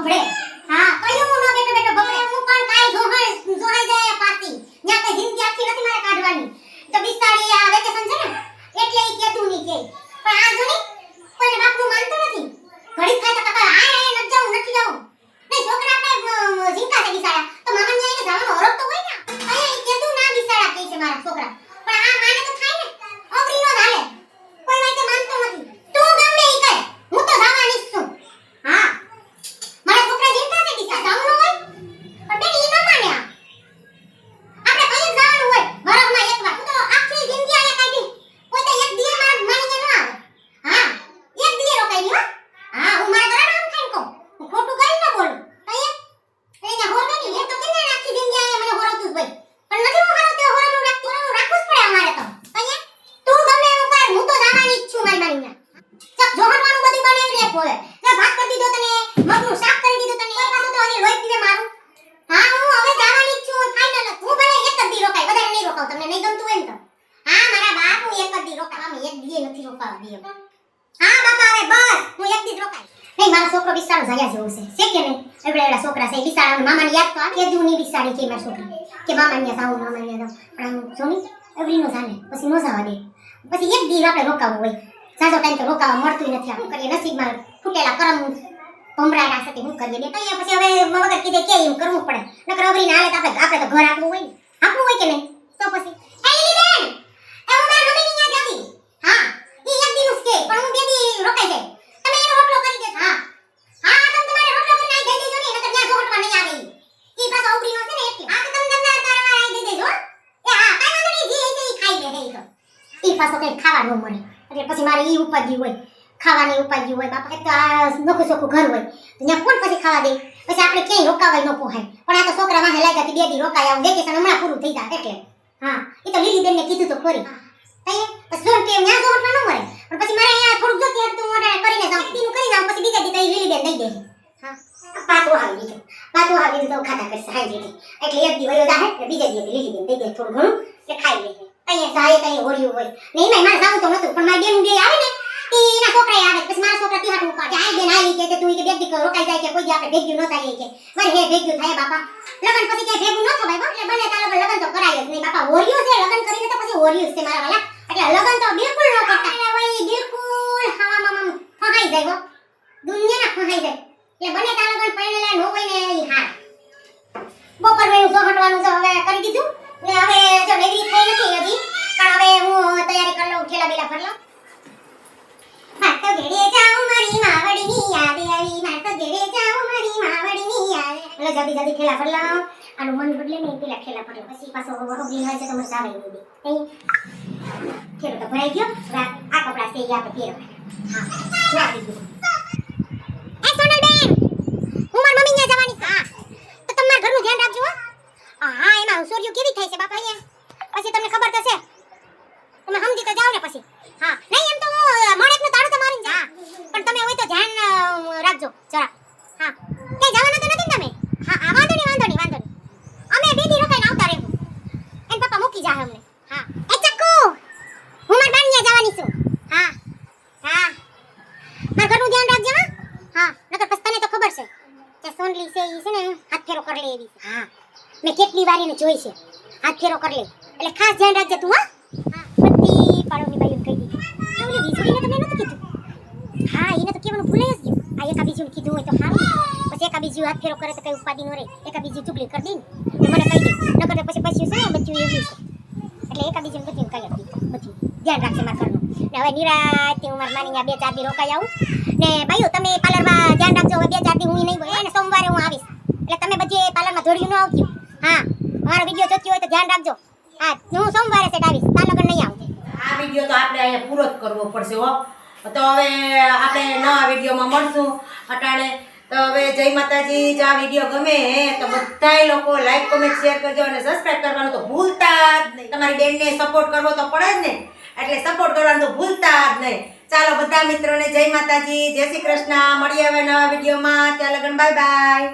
બબડે હા કયું નો બેટો બેટો બબડે હું પણ કાઈ જોહાઈ જાય પાતી ન્યા કઈ જિંદગી આખી નથી મારે કાઢવાની તો બિસાડી આ વેકેશન છે ને એટલે ઈ કેતું ની કે પણ આ જો ની કોઈને બાપનું માનતો નથી ઘડી થાય તો કાકા આ ન જાઉં નથી જાઉં નહીં છોકરા આપણે ઝીંકા છે બિસાડા તો મામા ને એને જવાનો હરખ તો હોય ને અહીંયા ઈ કેતું ના બિસાડા કે છે મારા છોકરા પણ આ માને તો થાય ને ઓગરી નો હાલે કોઈ વાતે માનતો નથી તું ગમે ઈ કર હું તો જવાની છું હા મારા છોકરા ઝીંકા છે બિસાડા જવાનું હોય પણ બેટી ઈ ન માને આપણે કઈ જવાનું હોય વરસમાં એકવાર તું તો આખી જિંદગી આયા કાઢી કોઈ તો એક દી માનીને ન આવે હા એક દી રોકાઈ ની હા હું મારા ઘરે નામ ખાઈને કહું હું ખોટું કઈ ન બોલું અહીંયા હોરવે ની એ તો કેને આખી જિંદગી આયા મને હોરવતું જ હોય પણ નથી હું હોરવતો હોરનું રાખવું જ પડે અમારે તો અહીંયા તું ગમે એવું કર હું તો જવાની જ છું મારી મારીને ચક જોહરવાનું બધી બનાવી રે હોય ને ભાત કરી દીધો તને મગનું શાક કરી દીધું તને એ પાછું તો અહીં લોહી પીવે મારું હા હું હવે જવાની જ છું ફાઇનલ હું ભલે એક જ દી રોકાય વધારે નહીં રોકાવ તમને નહીં ગમતું હોય ને તો હા મારા બાપ હું એક જ દી રોકાવા અમે એક દી નથી રોકાવા દે હા બાપા હવે બસ હું એક દી રોકાય નહીં મારો છોકરો બિસાડો જાયા જેવો છે કે નહીં એવડા છોકરા છે બિસાડા મામાની યાદ તો આ દુની બિસાડી કે મારા છોકરા કે મામાની જાવ મામાની જાવ પણ આમ જોની એવડી નો જાને પછી નો જવા દે પછી એક દી આપણે રોકાવું હોય સાજો ટાઈમ તો રોકાવા મળતું નથી આપણે કરીએ નસીબમાં ફૂટેલા કરમ ભમરાડા સાથે હું કરીએ બે તૈયાર પછી હવે મગર કીધે કે એમ કરવું પડે નકર અવરી ના હાલે તો આપણે તો ઘર આપવું હોય ને આપવું હોય કે નહીં તો પછી એ લીલી બેન એ હું મારા મમ્મીની યાદ આવી હા ઈ એક દીનું કે પણ હું બે દી રોકાઈ જાય તમે એનો રોટલો કરી દે હા હા તમે તમારે રોટલો કરી નાઈ દઈ દેજો ને નકર ત્યાં જોહટવા નહીં આવે ઈ પાછો અવરી નો છે ને એટલે હા તો તમે તમને તારવા આઈ દઈ દેજો એ હા કાઈ વાંધો નહીં જે ઈ ખાઈ લે હે તો ઈ પાછો કઈ ખાવા ન મળે એટલે પછી મારે ઈ ઉપાજી હોય ખાવાની ઉપાજી હોય બાપા તો આ નોખું સોખું ઘર હોય ત્યાં કોણ પછી ખાવા દે પછી આપણે ક્યાંય રોકાવાય ન પોહાય પણ આ તો છોકરા વાહે લાગ્યા બે દી રોકાય આવું વેકેશન હમણાં પૂરું થઈ જાય એટલે હા એ તો લીલી બેનને કીધું તો ખરી તઈએ પછી જોન કે ન્યા જોટવા ન મળે પણ પછી મારે અહીંયા થોડુંક જોતી હતું મોઢા કરીને જાઉં દીનું કરી જાઉં પછી બીજા દી તો લીલી બેન દઈ દે હા પાતો આવી દીધું તો ખાતા કરશે હાઈ દીધી એટલે એક દી વયો જાહે એટલે બીજા દી લીલી બેન દઈ દે થોડું ઘણું કે ખાઈ લે અહીંયા જાય તઈએ હોળ્યું હોય નહીં મારે જાવું તો નતું પણ મારી બેન બે આવે ને ઈના છોકરા આવે પછી મારા છોકરા તીહાટું ઉપાડે આઈ બેન આલી કે તું કે બેગ દી રોકાઈ જાય કે કોઈ દી આપણે ભેગ્યું ન થાય કે મારે હે ભેગ્યું થાય બાપા લગન પછી કે ભેગું ન થવાય બા એટલે બને તારા લગન તો કરાય જ નહીં બાપા હોરિયું છે લગન કરીને તો પછી હોરિયું છે મારા વાલા એટલે લગન તો બિલકુલ ન કરતા હોય બિલકુલ હવામાં ફહાઈ જાય દુનિયાના ફહાઈ જાય એટલે બને તારા લગન પરણેલા નો હોય ને ઈ હાર બપોર વેનું સોહટવાનું છે હવે કરી દીધું ને હવે જો નેગરી થઈ નથી હજી પણ હવે હું તૈયારી કરી લઉં ઠેલા બેલા ભર લઉં માતો ઘેડે જાઉં મારી માવડીની યાદ આવી માતો ઘેડે જાઉં મારી માવડીની યાદ એટલે જલ્દી જલ્દી ઠેલા ભર લઉં આનું મન બદલે ને પેલા ઠેલા ભર લઉં પછી પાછો હોબી હોય છે તો મજા આવે નહીં ઠેલો તો ભરાઈ ગયો આ કપડા છે યા પર પહેરવા હા જોઈ દીધું એ સોનલ બેન હું માર મમ્મી ને જવાની હા તો તમારા ઘરનું ધ્યાન રાખજો હા એમાં સોરિયો કેવી થાય છે બાપા અહીંયા પછી તમને ખબર તો છે તમે સમજી તો જાવ ને પછી હા નહીં એમ તો હું મોણેકનું તાળું તો મારીને જા પણ તમે હોય તો ધ્યાન રાખજો જરા હા કઈ જવાના તો નથી ને તમે હા આ વાંધો નહીં અમે બે દી રોકાઈને આવતા રહેવું એન પપ્પા મૂકી જાહે અમને હા એ ચક્કુ હું માર બાનિયા જવાની છું હા હા માર ઘરનું ધ્યાન રાખજો હા નકર પછી તને તો ખબર છે કે સોનલી છે ઈ છે ને હાથ ફેરો કરી લે એવી હા મેં કેટલી વાર એને જોઈ છે હાથ ફેરો કરી લે એટલે ખાસ ધ્યાન રાખજે તું હા બધી પાડોની બાઈઓ કહી દીધી ઓલી બીજુડીને તમને નથી કીધું હા એને તો કેવાનું ભૂલાઈ જ ગયું આ એકા બીજુને કીધું હોય તો સારું પછી એકા બીજું હાથ ફેરો કરે તો કઈ ઉપાદી ન રહે એકા બીજું ચુગલી કરી દે ને મને કહી દે નકર પછી પછી છે ને બચ્ચું એવું છે એટલે એકા બીજુને બધું કહી આપી બધું ધ્યાન રાખશે મારા ઘરનું ને હવે નિરાતે હું મારી માની 2-4 દી રોકાઈ આવું ને ભાઈઓ તમે પાર્લરમાં ધ્યાન રાખજો હવે 2-4 દી હું નહીં બોલે અને સોમવારે હું આવીશ એટલે તમે બધી પાર્લરમાં જોડ્યું ન આવજો હા મારો વિડિયો જોતી હોય તો ધ્યાન રાખજો હા હું સોમવારે સેટ આવીશ તાર લગન નહીં આવતી આ વિડિયો તો આપણે અહીંયા પૂરો જ કરવો પડશે હો તો હવે આપણે નવા વિડિયોમાં મળશું અટાણે તો હવે જય માતાજી જો આ વિડિયો ગમે તો બધાય લોકો લાઈક કોમેન્ટ શેર કરજો અને સબસ્ક્રાઇબ કરવાનું તો ભૂલતા જ નહીં તમારી બેનને સપોર્ટ કરવો તો પડે જ ને એટલે સપોર્ટ કરવાનું તો ભૂલતા જ નહીં ચાલો બધા મિત્રોને જય માતાજી જય શ્રી કૃષ્ણ મળીએ હવે નવા વિડિયોમાં ત્યાં લગન બાય બાય